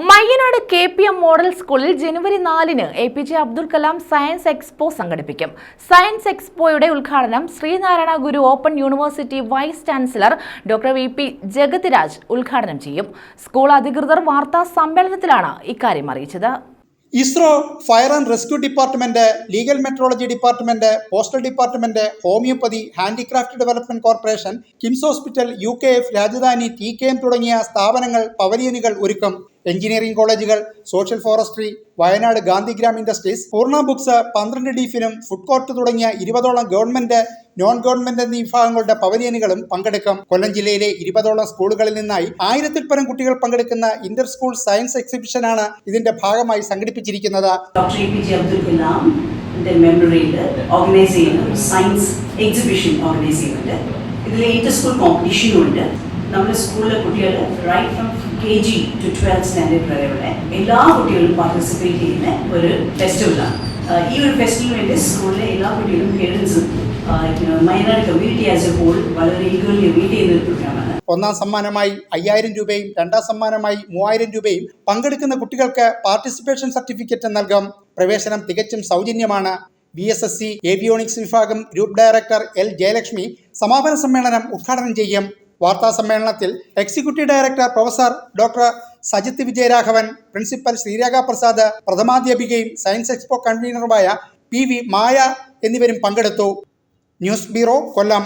Mayyanad KPM model സ്കൂളിൽ ജനുവരി 4-ന് APJ Abdul Kalam science expo സംഘടിപ്പിക്കും. സയൻസ് എക്സ്പോയുടെ ഉദ്ഘാടനം Sreenarayana Guru open university vice chancellor doctor VP Jagathiraj ഉദ്ഘാടനം ചെയ്യും. സ്കൂൾ അധികൃതർ വാർത്താ സമ്മേളനത്തിലാണ് ഇക്കാര്യം അറിയിച്ചത്. ISRO, fire and rescue department, legal metrology department, postal department, homoeopathy, handicraft development corporation, KIMS hospital, UKF, Rajadhani, TKM തുടങ്ങിയ സ്ഥാപനങ്ങൾ പവലിയനുകൾ ഒരുക്കും. എഞ്ചിനീയറിംഗ് കോളേജുകൾ, social forestry, Wayanad Gandhigram industries, Poorna books, 12D film, food court തുടങ്ങിയ 20ഓളം ഗവൺമെന്റ്, നോൺ ഗവൺമെന്റ് എന്നീ വിഭാഗങ്ങളുടെ പവലിയനുകളും പങ്കെടുക്കും. കൊല്ലം ജില്ലയിലെ 20ഓളം സ്കൂളുകളിൽ നിന്നായി 1000-ൽ പരം കുട്ടികൾ പങ്കെടുക്കുന്ന ഇന്റർ സ്കൂൾ സയൻസ് എക്സിബിഷനാണ് ഇതിന്റെ ഭാഗമായി സംഘടിപ്പിച്ചിരിക്കുന്നത്. Doctor APJ Abdul Kalam organise ചെയ്യുന്ന സയൻസ് എക്സിബിഷൻ ഓർഗനൈസ് ചെയ്യുന്നുണ്ട്. ഇതിൽ ഇന്റർ സ്കൂൾ കോമ്പറ്റീഷനും ഉണ്ട്. നമ്മുടെ സ്കൂളിലെ കുട്ടികൾ right from KG to 12th standard വരെയുള്ള എല്ലാ കുട്ടികളും പാർട്ടിസിപ്പേറ്റ് ചെയ്യുന്ന ഒരു ഫെസ്റ്റിവലാണ്. ഈ ഒരു ഫെസ്റ്റിവലിന് വേണ്ടി സ്കൂളിലെ എല്ലാ കുട്ടികളും പേരൻസും Mayyanad community as A whole വളരെ ഈഗർലി വെയിറ്റ് ചെയ്യുന്ന ഒരു പ്രോഗ്രാമാണ്. ഒന്നാം സമ്മാനമായി 5000 രൂപയും രണ്ടാം സമ്മാനമായി 3000 രൂപയും പങ്കെടുക്കുന്ന കുട്ടികൾക്ക് പാർട്ടിസിപ്പേഷൻ സർട്ടിഫിക്കറ്റ് നൽകും. പ്രവേശനം തികച്ചും സൗജന്യമാണ്. VSSC ഏവിയോണിക്സ് വിഭാഗം ഗ്രൂപ്പ് ഡയറക്ടർ L ജയലക്ഷ്മി സമാപന സമ്മേളനം ഉദ്ഘാടനം ചെയ്യും. വാർത്താ സമ്മേളനത്തിൽ executive director professor doctor Sajith Vijayaraghavan, principal Sreerekha Prasad, പ്രഥമാധ്യാപികയും സയൻസ് എക്സ്പോ കൺവീനറുമായ PV മായ എന്നിവരും പങ്കെടുത്തു. ന്യൂസ് ബ്യൂറോ, കൊല്ലം.